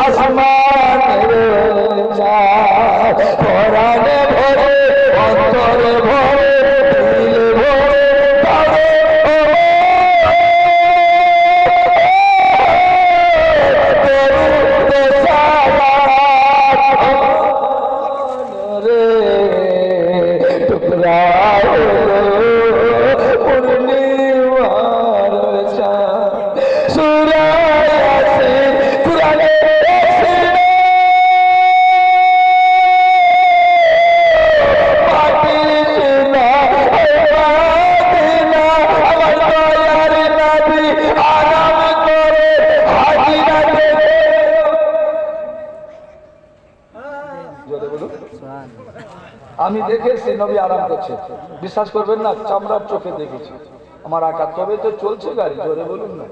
আসমানের চাঁদ পরাণে ভরে অন্তরে ভরে দিলে ভরে তারে টুকরা পূর্ণিমার চাঁদ সূরা ইয়াসিন কুরআনে আমি দেখেছি নবী আরাম করছে, বিশ্বাস করবেন না, চামড়ার চোখে দেখেছি আমার আঁকা। তবে তো চলছে গাড়ি, জোরে বলুন না।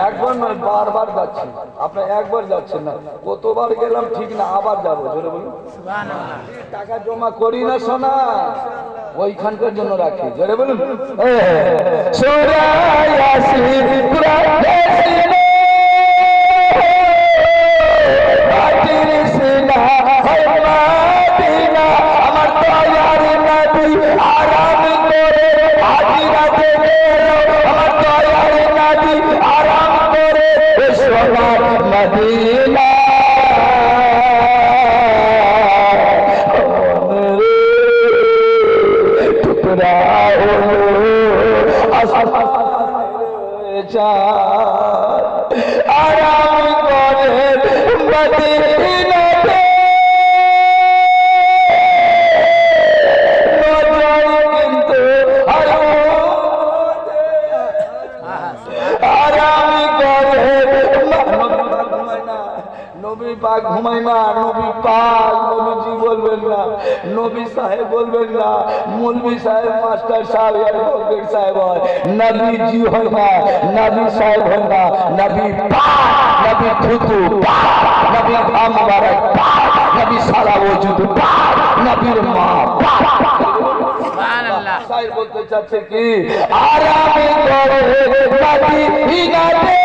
একবার নয়, বারবার যাচ্ছি। আপনার একবার যাচ্ছেন না, কতবার গেলাম ঠিক না, আবার যাবো, জোরে বলুন। টাকা জমা করি না সোনা, ওইখানকার জন্য রাখি, জোরে বলুন। সূরা ইয়াসিন কুরআন ইয়াসিন আরাম করে মদিনাতে কিন্তু আরাম করে নবী পাক ঘুমায় না, নবী পাক নবীজি বলবেন না, নবী সাহেব বলবেন না, মৌলভী সাহেব, মাস্টার সাহেব, অ্যাডভোকেট সাহেব হয়, নবীজি হয় না, নবী সাহেব হয় না, নবী পাক, নবী থুতু পাক, নবী আমবারক পাক, নবী সারা ওজুদ পাক, নবীর মা পাক। সুবহানাল্লাহ। সাহেব বলতে চাচ্ছে কি আরাম করে মদিনাতে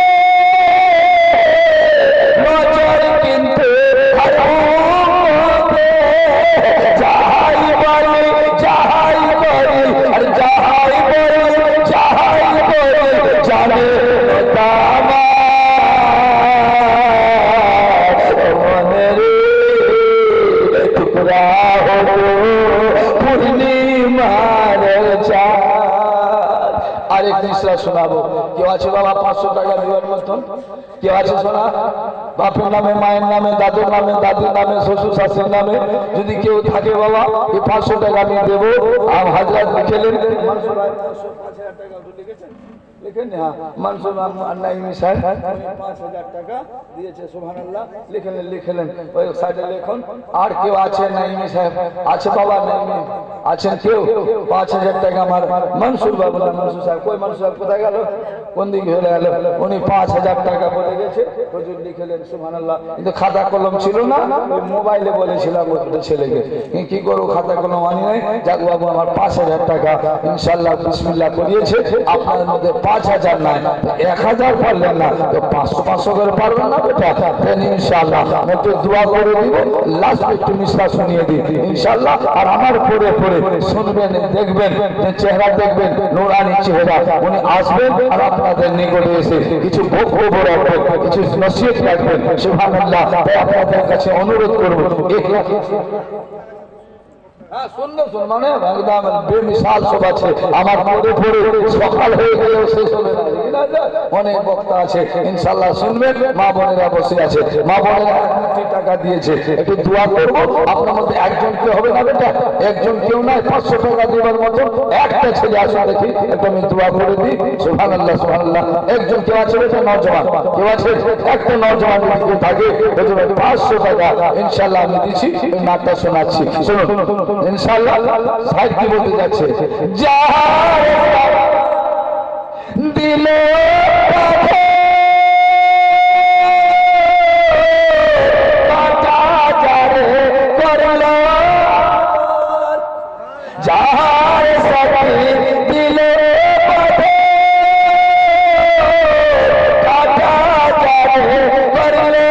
নজর কিন্তু যাহাই বলে যাহাই করে আর যাহাই বলে যাহাই বলে জানে মনের টুকরা হলো পূর্ণিমার চাঁদ। আরেক মিশ্রা শোনাবো। কেউ আছে বাবা 500 টাকা দেওয়ার মতন? কেউ আছে শোনা? বাপের নামে, মায়ের নামে, দাদুর নামে, দাদির নামে, শ্বশুর শাশুর নামে যদি কেউ থাকে বাবা, এই 500 টাকা আমি দেবো। আর হাজরাত লিখেলেন লিখেন, হ্যাঁ, মানসুর নাইমি সাহেব 5000 টাকা দিয়েছে। সুবহানাল্লাহ। লিখেলেন ওই সাইডে লিখুন। আর কেউ আছে নাইমি সাহেব? আছে বাবা নাইমি আছেন কেউ? 5000 টাকা আমার মনসুর বাবু, মনসুর সাহেব কই? মনসুর সাহেব কোথায় গেল? কোন দিকে হয়ে গেল? উনি 5000 টাকা বলে গেছে, হুজুর লিখেলেন। সুবহানাল্লাহ। কিন্তু খাতা কলম ছিল না, ওই মোবাইলে বলেছিলাম ওই ছেলেকে, কি করবো, খাতা কলম আনি নাই। যাক বাবু আমার 5000 টাকা ইনশাআল্লাহ বিসমিল্লাহ করিয়েছে। আপনাদের মধ্যে 5000 নাই, 1000 পারলেন না তো 500 করে পারবেন না বেটা? ইনশাআল্লাহ একটু দোয়া করে দিব, লাস্ট একটু মিশরা শুনিয়ে দিই ইনশাআল্লাহ। আর আমার পরে পরে শুনবেন, দেখবেন, চেহারা দেখবেন নূরানি চেহারা। উনি আসবেন আর আপনাদের নিকটে এসে কিছু বক্তব্য রাখবেন, কিছু নসিহত রাখবেন। সুবহানাল্লাহ। আপনাদের কাছে অনুরোধ করব, মানে একদম বেমিসাল সব আছে। আমার পরে পরে সকাল হয়ে গেলেও শেষ হবে না। অনেক বক্তা আছে ইনশাআল্লাহ শুনবেন। মা বোনেরা বসে আছে, মা বোনেরা 1 টাকা দিয়েছে, একটু দোয়া করবো। আপনার মধ্যে একজন কেউ হবে না বেটা? একজন কেউ নাই 500 টাকা দেওয়ার মতো একটা ছেলে আসুন দেখি, একটু আমি দোয়া করে দিই। সুবহানাল্লাহ সুবহানাল্লাহ। একজন কেউ আছে বেটা? নওজওয়ান কেউ আছে? একটা নওজওয়ান যদি থাকে 500 টাকা ইনশাআল্লাহ আমি দিচ্ছি। নাটটা শোনাচ্ছি, শুনুন ইনশাআল্লাহ। সাহেব কি বলতে যাচ্ছে? দিল যাহার সাথে দিল কাটা যাবে করলো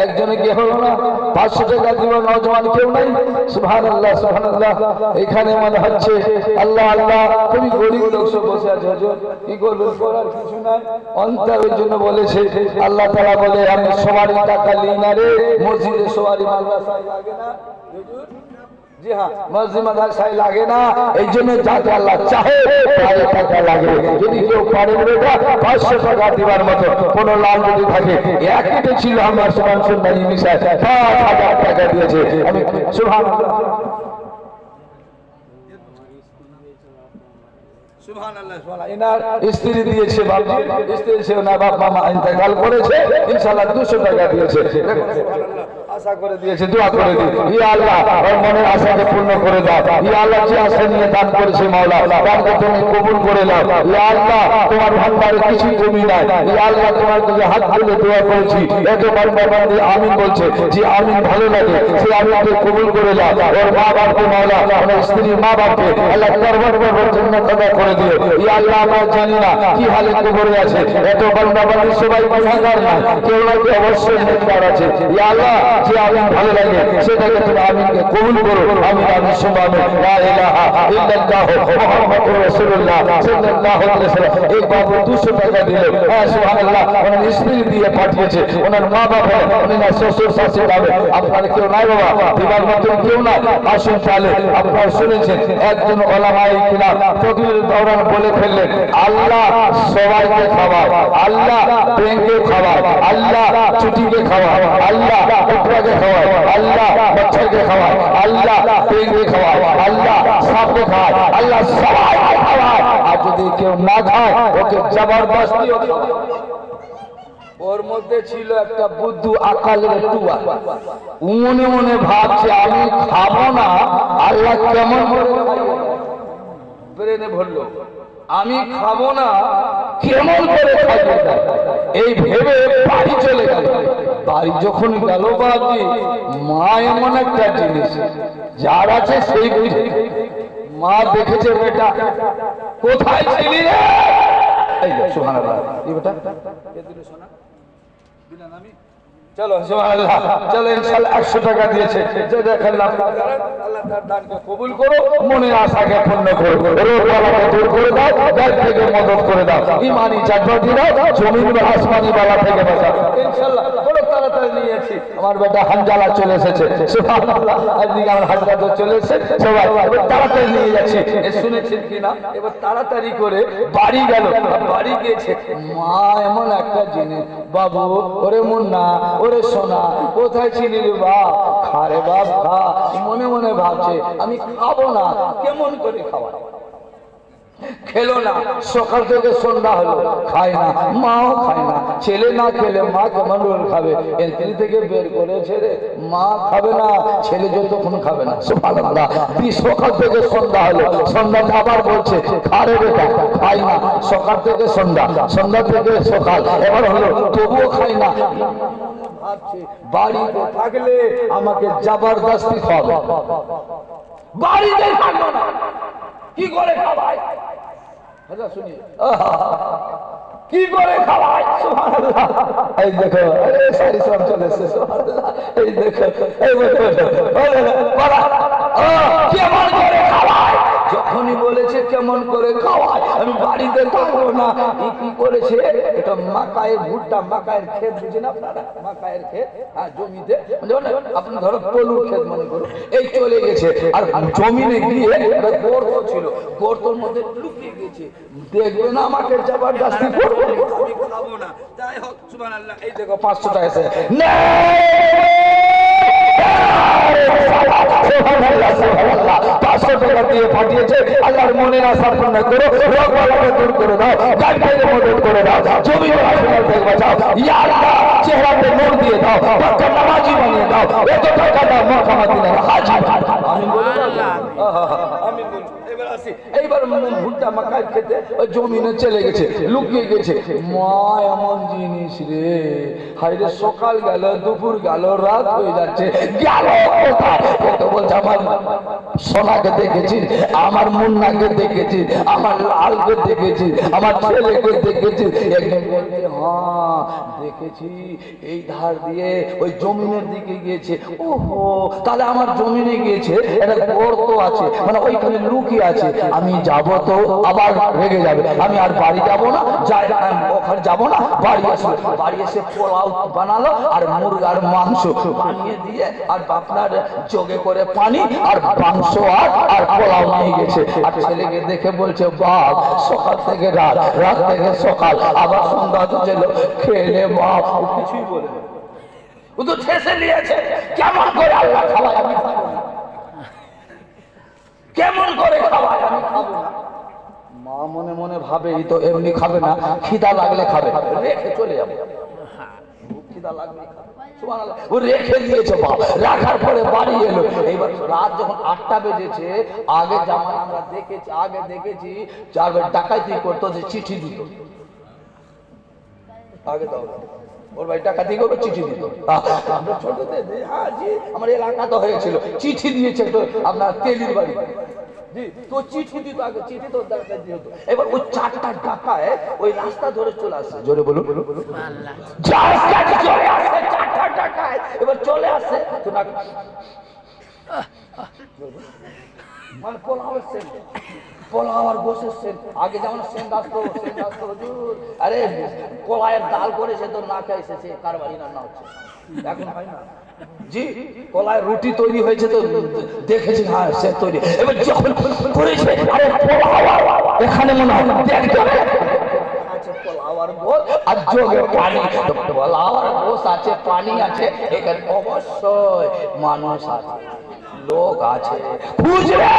একজনে কি হলো না? 500 টাকা দিব নওজওয়ান কেউ নাই? সুবহানাল্লাহ সুবহানাল্লাহ। এখানে মনে হচ্ছে আল্লাহ আল্লাহ, তুমি গরিব লোক সব বসে আছে, হুজুর কি করবেন, করার কিছু নাই। অন্তরের জন্য বলেছে আল্লাহ তাআলা বলে, আমি সবারই টাকা নিই না রে, মসজিদে সবারই মাদ্রাসায় লাগে না হুজুর। জি হ্যাঁ, মসজিদ মাদ্রাসায় লাগে না, এই জন্য যাকে আল্লাহ চাহে তার টাকা লাগে। যদি কেউ পারে বেটা 500 টাকা দিবার মতো কোন লাভ যদি থাকে, একইটা ছিল আমার সুবহানাল্লাহ নাইমি সাহেব 5000 টাকা দিয়েছে। আমি সুবহানাল্লাহ সুবহানাল্লাহ সুবহানাল্লাহ। ইনার স্ত্রী দিয়েছে, বাবা স্ত্রী ছিল না, বাপ মামা ইন্তেকাল করেছে, ইনশাআল্লাহ 200 টাকা দিয়েছে। সুবহানাল্লাহ, আশা করে দিয়েছে, দোয়া করে দিই, ইয়া আল্লাহ ওর মনের আশাকে পূর্ণ করে দাও। ইয়া আল্লাহ, যে আশা নিয়ে দান করেছে মাওলা, দানকে তুমি কবুল করে নাও। ইয়া আল্লাহ, তোমার ভান্ডারে কিছু কমি নাই। ইয়া আল্লাহ, তোমার কাছে হাত তুলে দোয়া করেছি, এত বান্দা আমিন বলছে, যে আমিন ভালো লাগে, সে আমিনকে কবুল করে নাও। ওর মা বাপকে মাওলা, ওর স্ত্রীর মা বাপকে আল্লাহ দরবার জান্নাত আদা করে দিও। ইয়া আল্লাহ, আমরা জানি না কি হালে কবরে আছে, এত বান্দা সবাই গুনাহগার না, কেউ না কেউ অবশ্যই নেককার আছে। ইয়া আল্লাহ, যে আমিন ভালো লাগে সেটাকে তুমি আমিনকে কবুল করো। আমিন আমিন সুবহানাল্লাহ, লা ইলাহা ইল্লাল্লাহ মুহাম্মাদুর রাসূলুল্লাহ সাল্লাল্লাহু আলাইহি ওয়াসাল্লাম। এই বাবু 200 টাকা দিল, হ্যাঁ সুবহানাল্লাহ, ওনার স্ত্রী দিয়ে পাঠিয়েছে, ওনার মা বাবা, ওনার শ্বশুর শাশুড়ি যাবে। আপনারা কেউ নাই বাবা, দিবার মতো কেউ নাই। আসুন তাহলে, আপনারা শুনেছেন একজন ওলামায়ে কিরাম ফকির দৌরান বলে ফেললেন, আল্লাহ সবাইকে খাওয়ায়, আল্লাহ ব্যাংকে খাওয়ায়, আল্লাহ ছুটিকে খাওয়ায়, আল্লাহ কুকুরকে খাওয়ায়, আল্লাহ বাচ্চাকে খাওয়ায়, আল্লাহ ব্যাংকে খাওয়ায়, আল্লাহ সাপকে খাওয়ায়, আল্লাহ সবাইকে খাওয়ায়। আর যদি কেউ না খায় ওকে জবরদস্তি খাওয়ায়। ওর মধ্যে ছিল একটা বুদ্ধু আকালের টুয়া, মনে মনে ভাবছে আমি খাবো না, আল্লাহ কেমন করে ব্রেনে ভরলো, আমি খাবো না, কেমন করে খাইয়ে দেয়। এই ভেবে বাড়ি চলে গেল। বাড়ি যখন গেল বাবজি, মা এমন একটা জিনিস, যার আছে সেই বুঝে। মা দেখেছে, বেটা কোথায় ছিলি রে? এই সুবহানাল্লাহ, এই বেটা কে দিল সোনা? দিলেন আমি? চলো সুবহানাল্লাহ, চলো ইনশাআল্লাহ 100 টাকা দিয়েছে। যে দেখেন আল্লাহ তার দানকে কবুল করো, মনের আশাকে পূর্ণ করো, রোগবালাকে দূর করে দাও, দায় থেকে মদদ করে দাও, ঈমানি চাকরি দাও, জমিন ও আসমানি বালা থেকে বাঁচাও ইনশাআল্লাহ। বড় তাড়াতাড়ি নিয়েছি, আমার বেটা হানজালা চলে এসেছে, সুবহানাল্লাহ, এদিকে আমার হাজরাত চলে এসেছে, সবাই তাড়াতাড়ি নিয়ে যাচ্ছি। শুনেছেন কিনা, এবার তাড়াতাড়ি করে বাড়ি গেল। বাড়ি গিয়েছে, মা এমন একটা জিনিস, বাবু ওরে মুন্না, ওরে সোনা, কোথায় ছিলি রে বাপ? খারে বাপ খা। মনে মনে ভাবছে আমি খাবো না, কেমন করে খাওয়া? খেলো না, সকাল থেকে সন্ধ্যা হলো, খায় না, মাও খায় না। ছেলে না খেলে মা কেমন রোল খাবে? এন্ট্রি থেকে বের করেছে রে, মা খাবে না, ছেলে যতক্ষণ খাবে না। সুবহানাল্লাহ, সকাল থেকে সন্ধ্যা হলো, সন্ধ্যাতে আবার বলছে খারে বেটা, খাই না, সকাল থেকে সন্ধ্যা, সন্ধ্যা থেকে সকাল, এবার হলো তবুও খাই না। বাড়িতে থাকলে আমাকে জবরদস্তি খাবে, বাড়িতে থাকলো না, কি করে খাওয়ায়? আচ্ছা শুনি, কি করে খাওয়ায়? সুবহানাল্লাহ, এই দেখো সারি সব চলে এসেছে, সুবহানাল্লাহ, এই দেখো, এই দেখো কেমন করে খাওয়ায়। যখনই বলেছে কেমন করে খাওয়ায়, আমি বাড়িতে থাকবো না। কি করেছে? এটা মাকায়ের ভুট্টা, মাকায়ের ক্ষেত বুঝেন আপনারা? মাকায়ের ক্ষেত, হ্যাঁ জমিতে, আপনি ধরো পলুর ক্ষেত মনে করুন, এই চলে গেছে, আর জমিনে গিয়ে একটা গর্ত ছিল, গর্তর মধ্যে লুকিয়ে গেছে। দেখবে না আমাকে জবরদস্তি করবে, আমি খাবো না। যাই হোক সুবহানাল্লাহ, এই দেখো 500 টাকা এসে না, সুবহানাল্লাহ সুবহানাল্লাহ, 500 টাকা দিয়ে পাঠিয়েছে। আল্লাহর মনের আশা পূর্ণ করো, রোগবালাকে দূর করে দাও, গান থেকে মদদ করে দাও, জমি ও আসমান থেকে বাঁচাও। ইয়া আল্লাহ, চেহারাতে নূর দিয়ে দাও, পাক্কা নামাজি বানিয়ে দাও, এত টাকা দাও মক্কা মদিনার হাজি। আমিন বলুন। আমি বলবো এবার আসি। এইবার ভুট্টা মাকাই খেতে ওই জমিনে চলে গেছে, লুকিয়ে গেছে। মা এমন জিনিস রে, হাইরে সকাল গেল, দুপুর গেল, রাত হয়ে যাচ্ছে, গেল কোথায়? তো বলছে আমার সোনাকে দেখেছি, আমার মুন্নাকে দেখেছি, আমার লালকে দেখেছি, আমার ছেলেকে দেখেছি। একদিন বলছে হ্যাঁ দেখেছি, এই ধার দিয়ে ওই জমিনের দিকে গিয়েছে। ওহো, তাহলে আমার জমিনে গিয়েছে, একটা গর্ত আছে, মানে ওইখানে লুকিয়ে আছে। আমি যাব তো আবার রেগে যাবে, আমি আর বাড়ি যাব না, যাই ওখানে যাব না। বাড়ি আসলো, বাড়ি এসে পোলাও বানালো আর মুরগার মাংস বানিয়ে দিয়ে আর আপনার জগে করে পানি আর মাংস আর পোলাও নিয়ে গেছে। আর ছেলেকে দেখে বলছে বাপ, সকাল থেকে রাত, রাত থেকে সকাল, আবার সন্ধ্যা ছিল, খেলে বাপ। কিছুই বলে ও তো ঠেসে নিয়েছে। কেমন করে আল্লাহ খাওয়ায় আমি খাবো না, কেমন করে খাওয়ায় আমি খাবো না। মা মনে মনে ভাবে এই তো এমনি খাবে না, খিদা লাগলে খাবে, রেখে চলে যাবে। খিদা লাগবে ও রেখে দিয়েছে বাপ। রাখার পরে বাড়ি এলো। এইবার রাত যখন 8টা বেজেছে, আগে যেমন আমরা দেখেছি, আগে দেখেছি চারবার ডাকাতি করতো, যে চিঠি দিত। আগে দাও ওর ভাই ডাকাতি করবে, চিঠি দিত। আমরা ছোটতে হ্যাঁ জি, আমার এলাকা তো হয়েছিল, চিঠি দিয়েছে তো আপনার তেলির বাড়ি, তো চিঠি দিত আগে, চিঠি তো ডাকাতি হতো। এবার ওই 4টা ডাকায় ওই রাস্তা ধরে চলে আসছে, জোরে বলুন, চলে আসছে 4টা ডাকায়। এবার চলে আসছে তো না, মানে পোলাওয়ের সেন্ট, পোলাও আর গোসের সেন্ট। আগে যেমন সেন্ট আসতো, সেন্ট আসতো হুজুর, আরে কলাইয়ের ডাল করেছে তো না খেয়ে এসেছে, কার বাড়ি রান্না হচ্ছে, এখন হয় না জি। কলায় রুটি তৈরি হয়েছে তো দেখেছি, হ্যাঁ সে তৈরি। এবার যখন করেছে, আরে এখানে মনে হয় আছে পোলাও আর গোস আর জগে পানি, পোলাও আর গোস আছে, পানি আছে, এখানে অবশ্যই মানুষ আছে, লোক আছে। খুঁজবে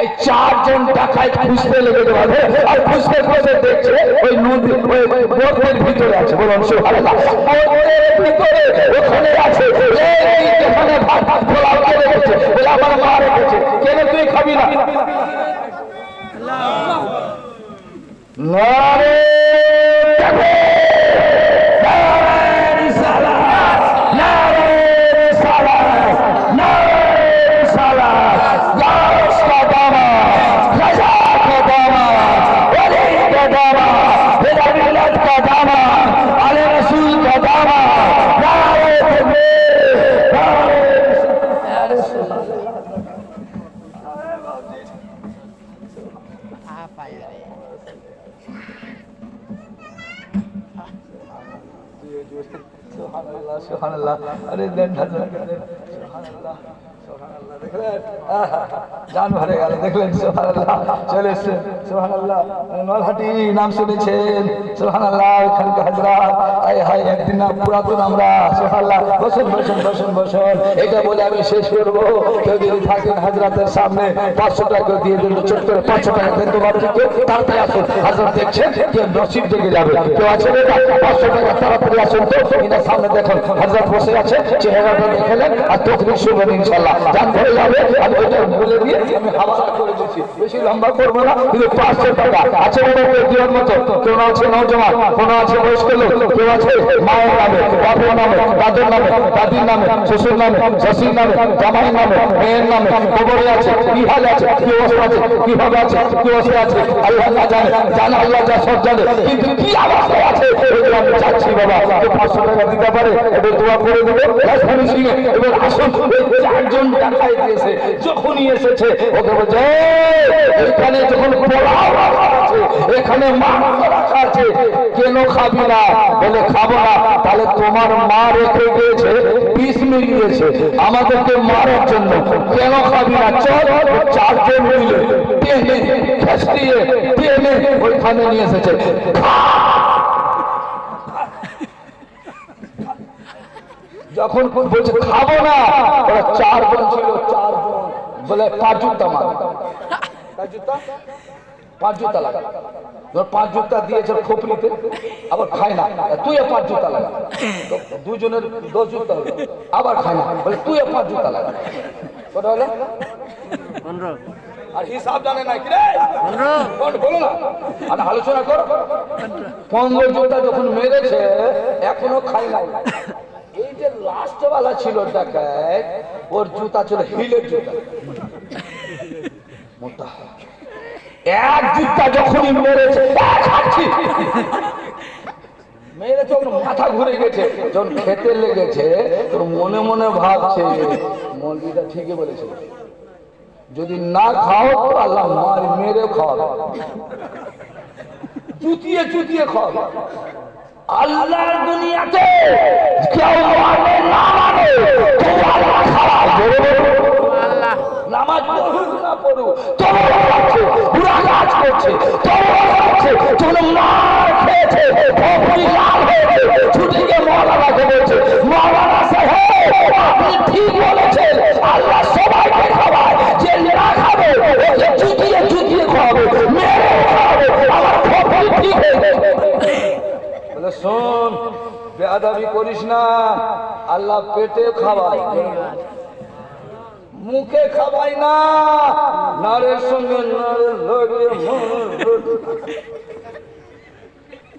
এই 4 জন ডাকাত খুঁজতে লেগে যাবে, আর খুঁজতে খুঁজতে দেখছে ওই নদী, ওই বোটের ভিতরে আছে। বলুন সুবহানাল্লাহ, বোটের ভিতরে ওখানে আছে। এই যেখানে ভাত পোলাও কে রেখেছে, বলে আমার মা রেখেছে, কেন তুই খাবি না? নারে সুবহানাল্লাহ, আরে দেন সুবহানাল্লাহ, সুবহানাল্লাহ, দেখলেন জান ভরে গেল, দেখলেন সুবহানাল্লাহ, চলে এসেছেন সুবহানাল্লাহ। নলহাটি নাম শুনেছেন সুবহানাল্লাহ, এখানকার হযরত আয় হায় একদিন না পুরাতন আমরা সুবহানাল্লাহ। বসুন বসুন বসুন বসুন, এটা বলে আমি শেষ করবো। কেউ যদি থাকেন হযরতের সামনে 500 টাকা দিয়ে দিন, ছোট করে 500 টাকা দেন তো বাড়ি থেকে, তাড়াতাড়ি আসুন। হযরত দেখছেন যে নসিব জেগে যাবে, কেউ আছে বেটা 500 টাকা তাড়াতাড়ি আসুন তো। ইনার সামনে দেখুন হযরত বসে আছে, চেহারাটা দেখলেন আর তকরির শুনবেন ইনশাআল্লাহ, জান ধরে যাবে। আমি ওইটা বলে দিয়ে আমি হাওয়ালা করে দিচ্ছি, বেশি লম্বা করবো না, কিন্তু 500 টাকা আছে বড় দেওয়ার মতো। কেউ আছে নওজওয়ান, কোন আছে বয়স্ক লোক, কেউ আছে মায়ের নামে, বাবার নামে, দাদুর নামে, দাদির নামে, শ্বশুর নামে, শাশুড়ির নামে, জামাইয়ের নামে, মেয়ের নামে, কবরে আছে, কি হাল আছে, কি অবস্থা আছে, কিভাবে আছে, কি অবস্থা আছে, আল্লাহ না জানে, জানে আল্লাহ যা সব জানে, কিন্তু কি অবস্থায় আছে এগুলো আমি চাচ্ছি বাবা। 500 টাকা দিতে পারে, এবার দোয়া করে দেবো। এবার আসুন, 4 জন টাকায় দিয়েছে, যখনই এসেছে ওকে বলছে এখানে যখন পোলাও রাখা আছে, এখানে মাংস রাখা আছে, কেন খাবি না? বলে খাবো না। তাহলে তোমার মা রেখে গিয়েছে, বিষ মিলিয়েছে আমাদেরকে মারার জন্য, কেন খাবি না? চল। 4 জন মিলে টেনে খেসিয়ে টেনে ওইখানে নিয়ে এসেছে। যখন বলছে খাবো না, ওরা 4 জন ছিল, 4 জন বলে 5 জুতা মার, 5 জুতা লাগা। 5 জুতা দিয়েছে খোপড়িতে, আবার খায় না, তুইও 5 জুতা লাগা। দুজনের 10 জুতা হলো, আবার খায় না, বলে তুইও 5 জুতা লাগা। কটা হলো? 15। আর হিসাব জানে না কি রে? 15 বলো না, আর আলোচনা করো। 15 জুতা যখন মেরেছে এখনো খায় নাই। এই যে লাস্ট वाला ছিল ডাকাত, ওর জুতা ছিল হিলের জুতা, মোটা। এক জুতা যখনই মেরেছে মেরেছে, ওর মাথা ঘুরে গেছে। যখন খেতে লেগেছে তোর মনে মনে ভাবছে মৌলবীটা ঠিকই বলেছে, যদি না খাও তো আল্লাহ মার মেরে খাওয়াবে, চুতিয়ে চুতিয়ে খাওয়াবে। আল্লাহর দুনিয়াতে কেউ মানে না মানে তো আল্লাহ খাওয়াবে। নামাজ পড়ুক না পড়ুক, তোমার কাছে বুড়া কাজ করছে, তোমার কাছে যখন মার খেয়েছে, খবরই লাভ হয়েছে, ছুটে গিয়ে মৌলানাকে বলছে, মৌলানা সাহেব আপনি ঠিক বলেছেন, আল্লাহ সবাইকে খাওয়ায়, যে না খাবে ওকে চুটিয়ে চুটিয়ে খাওয়াবে, মেরে খাওয়াবে, আমার খবরই ঠিক হয়ে গেছে। বলে শোন, বেয়াদবি করিস না, আল্লাহ পেটে খাওয়ায়, মুখে খাওয়াই না। নারের সঙ্গে নারের লাগিয়ে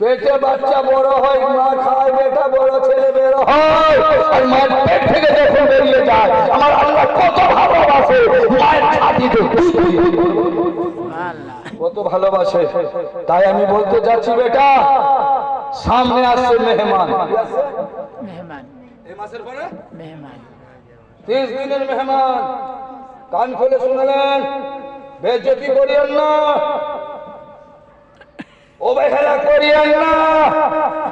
পেটে বাচ্চা বড় হয়, মা খায়, বেটা বড় ছেলে বের হয়, আর মায়ের পেট থেকে যখন বেরিয়ে যায় আমার আল্লাহ কত ভালোবাসে, মায়ের ছাতিতে কত ভালোবাসে। তাই আমি বলতে যাচ্ছি বেটা, সামনে আসছে মেহমান। এই মাসের পরে মেহমান, 30 দিনের মেহমান। কান খুলে শুনলেন, বেজ্জতি করিয়েন না, অবহেলা করিয়েন না।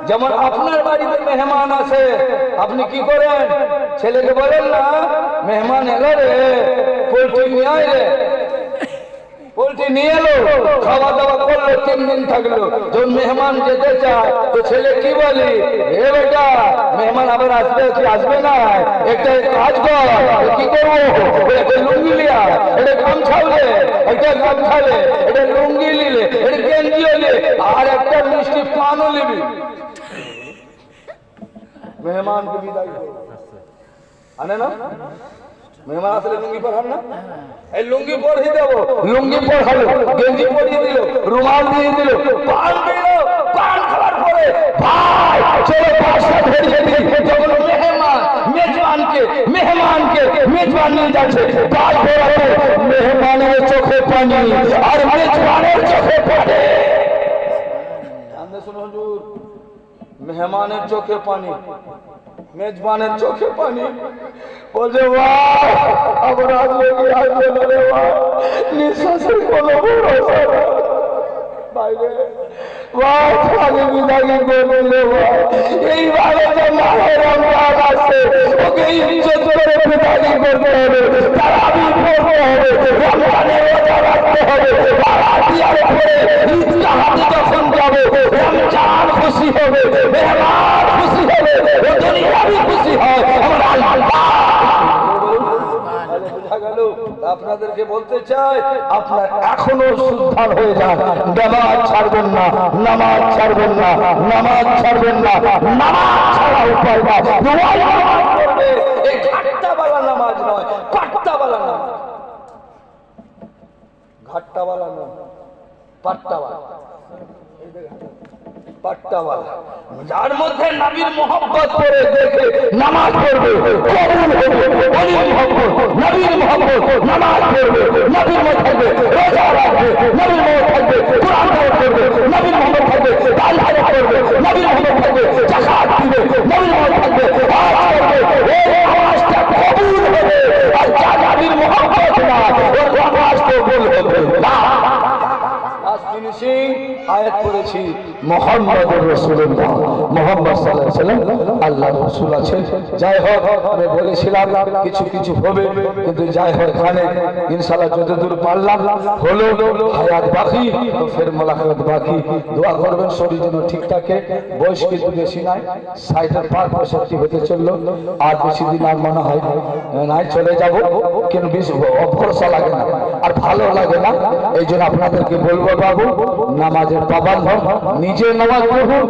যেমন আপনার বাড়িতে মেহমান আছে, আপনি কি করেন? ছেলেকে বলেন না, মেহমান এলো রে, পোল্ট্রি নিয়ে আয় রে। পোল্ট্রি নিয়ে এলো, খাওয়া দাওয়া করলো, 3 দিন থাকলো। যখন মেহমান যেতে চায় তো ছেলে কি বলি, হে বেটা মেহমান আবার আসবে কি আসবে না, একটা কাজ কর, কি করবো, একটা লুঙ্গি লিয়া, এটা গামছা লে, একটা গামছা লে, এটা লুঙ্গি নিলে, এটা গেঞ্জিও লে, আর একটা মিষ্টি পানও নিবি। মেহমানকে বিদায় আনে না, মেহমান আসলে লুঙ্গি পরান না, এই লুঙ্গি পরিয়ে দেবো, লুঙ্গি পরালো, গেঞ্জি পরিয়ে দিল, রুমাল দিয়ে দিল, পান দিল, পান খাওয়ার পরে ভাই চলো বাসা ধরিয়ে দিই। যখন মেহমানকে মেজবান নিয়ে যাচ্ছে, গাছ ভরাতে মেহমানের চোখে পানি আর মেজবানের চোখে পানি। শুনুন হুজুর, মেহমানের চোখে পানি, মেজবানের চোখে পানি। বলছে ভাই আবার আসবে কি আসবে না রে ভাই, নিঃশ্বাসের কোনো ভরসা না বাইরে ভাই, খালি বিদায় করলে ভাই। এইভাবে যে মাহে রমজান আসছে, ওকে ইজ্জত করে বিদায় করতে হবে, তারাবি পড়তে হবে, রমজানের রোজা রাখতে হবে, বারাতিয়ার পরে ঈদগাহে যখন যাবে রমজান খুশি হবে, মেহমান খুশি হবে, ও দুনিয়াবি খুশি হয়, আমার আল্লাহ। আপনাদেরকে বলতে চাই, আপনার এখনো সুধার হয়ে যান, নামাজ ছাড়বেন না, নামাজ ছাড়বেন না, নামাজ ছাড়বেন না, নামাজ ছাড়া উপায় না। এই ঘাট্টাওয়ালা নামাজ নয়, পাট্টাওয়ালা নামাজ, ঘাট্টাওয়ালা নয়, পাট্টাওয়ালা, পাট্টাওয়ালা, যার মধ্যে নবীর মোহাম্মত করে দেখে নামাজ পড়বে, কবুল হবে, ওলির মোহাম্মত, নবীর মোহাম্মত, নামাজ পড়বে, নবীর মোহাম্মত থাকবে, রোজা রাখবে, নবীর মোহাম্মত থাকবে, কুরআন পড়বে, নবীর মোহাম্মত থাকবে, দান করবে, নবীর মোহাম্মত থাকবে, যাকাত দিবে, নবীর মোহাম্মত থাকবে, হজ করবে। এই নামাজটা কবুল হবে, আর যা নবীর মোহাম্মত না, ওর নামাজ কবুল হবে না। আয়াত পড়েছি মুহাম্মদুর রাসূলুল্লাহ, মুহাম্মদ সাল্লাল্লাহু আলাইহি ওয়াসাল্লাম আল্লাহ রসুল আছে। যাই হোক আমি বলেছিলাম কিছু কিছু হবে, কিন্তু যাই হোক এখানে ইনশাআল্লাহ যতদূর পারলাম হলো। হায়াত বাকি তো ফের মোলাকাত বাকি। দোয়া করবেন শরীর যেন ঠিক থাকে। বয়স কিন্তু বেশি নাই, 60-এর পার 65 হতে চললো। আর বেশি দিন আর মনে হয় নাই চলে যাব, কিন্তু বেশি ভরসা লাগে না আর ভালো লাগে না। এই জন্য আপনাদেরকে বলবো বাবু, নামাজের পাবন্দ হন, নিজে নামাজ পড়ুন,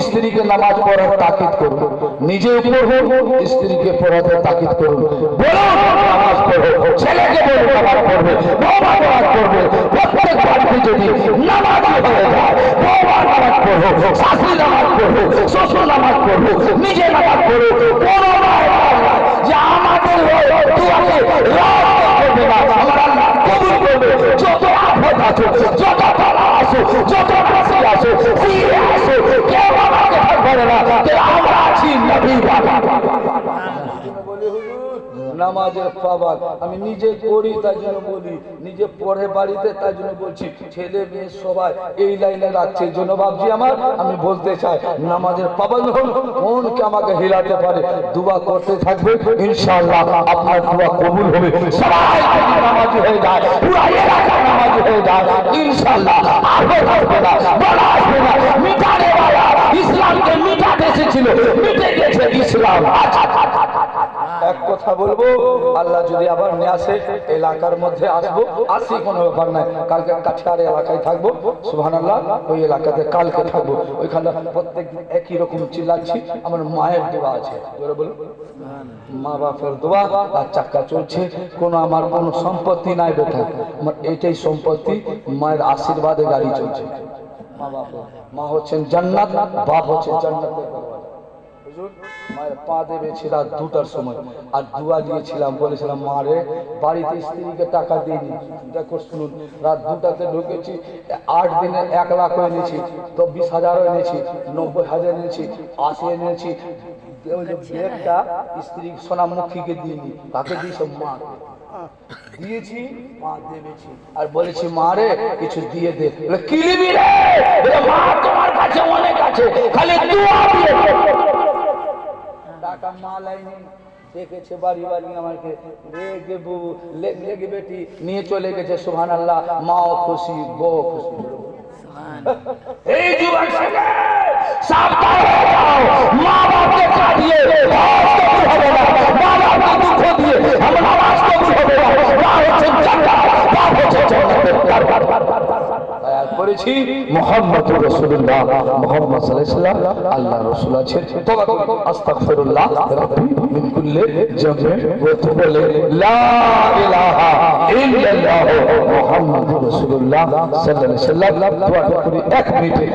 স্ত্রীকে নামাজ পড়ার তাকিদ করুন, নিজে পড়ুন, স্ত্রীকে পড়াতে তাকিদ করুন। বলুন নামাজ পড়ো, ছেলেকে বলুন নামাজ পড়বে, বৌমা নামাজ পড়বে। প্রত্যেক বাড়িতে যদি নামাজি হয়ে যায়, বৌমা নামাজ পড়ো, শাশুড়ি নামাজ পড়ো, শ্বশুর নামাজ পড়ো, নিজে নামাজ পড়ো, কোনো যে আমাদের দোয়াকে রদ করবে না, আমার আল্লাহ কবুল করবে। যত আফত আছে, যত বালা আছে, যত কাছে আছে, ফিরে আসো, কেউ আমাকে থাকবে না, আমরা আছি নবী বাবা। নামাজের পাবাল আমি নিজে করি তাই জন্য বলি, নিজে পড়ে বাড়িতে তাই জন্য বলছি। ছেলে মেয়ে সবাই এই লাইনে রাখছে, এই জন্য ভাবছি আমার আমি বলতে চাই নামাজের পাবাল কোনকে আমাকে হিলাতে পারে। দোয়া করতে থাকবে, ইনশাআল্লাহ আপনার দোয়া কবুল হবে। সবাই যদি নামাজি হয়ে যায়, পুরো এলাকা নামাজি হয়ে যায়, ইনশাআল্লাহ আফত আসবে না, বলা আসবে না। মিটানে वाला ইসলামকে মিটাতে এসেছিল, মিটে গেছে ইসলাম। এক কথা বলবো, আল্লাহ যদি আবার নিয়ে আসে এলাকার মধ্যে আসবো, আসি কোনো ব্যাপার নাই। কালকে কাছার এলাকায় থাকবো, সুবহানাল্লাহ, ওই এলাকাতে কালকে থাকবো। ওইখানে প্রত্যেক একই রকম চিল্লাচ্ছি। আমার মায়ের দোয়া আছে, বলুন মা বাপের দোয়া আর চাক্কা চলছে। কোনো আমার কোনো সম্পত্তি নাই বেটা, আমার এইটাই সম্পত্তি, মায়ের আশীর্বাদে গাড়ি চলছে। মা বাপ, মা হচ্ছেন জান্নাত, বাপ হচ্ছে জান্নাতের দরওয়াজা। মায়ের পা দেবেছি রাত 2টার সময়, আর দোয়া দিয়েছিলাম, বলেছিলাম মা রে, বাড়িতে স্ত্রীকে টাকা দিইনি, দেখো শুনুন, রাত 2টাতে ঢুকেছি, 8 দিনে 1 লাখ এনেছি, তো 20,000 এনেছি, 90,000 এনেছি, 80 এনেছি। একটা স্ত্রী সোনামুখীকে দিইনি, তাকে দিয়েছে মা দিয়েছি, মা দেবেছি, আর বলেছি মা রে কিছু দিয়ে দে। কি নিবি রে? মা তোমার কাছে অনেক আছে, খালি দোয়া দিয়ে টাকা মা লাইনি দেখেছে বাড়ি বাড়ি আমাকে রেগে বউ লেগে বেটি নিয়ে চলে গেছে। সুবহানাল্লাহ, মাও খুশি, বউ খুশি। এই যুবক ছেলে সাবধান হয়ে যাও, মা বাপকে কাঁদিয়ে হবে না, মা বাপকে দুঃখ দিয়ে আমার নামাজ কবুল হবে না। মা হচ্ছে জান্নাত, বাপ হচ্ছে জান্নাতের দরজা। করেছি মুহাম্মদুর রাসূলুল্লাহ, মুহাম্মদ সাল্লাল্লাহু আলাইহি ওয়াসাল্লাম আল্লাহ রাসূল আছেন। তওবা করুন, আস্তাগফিরুল্লাহ রাব্বি মিন কুল্লি জামে ওয়া তুবু লা ইলাহা ইল্লাল্লাহ মুহাম্মাদুর রাসূলুল্লাহ সাল্লাল্লাহু আলাইহি ওয়াসাল্লাম। দোয়া করি 1 মিনিট।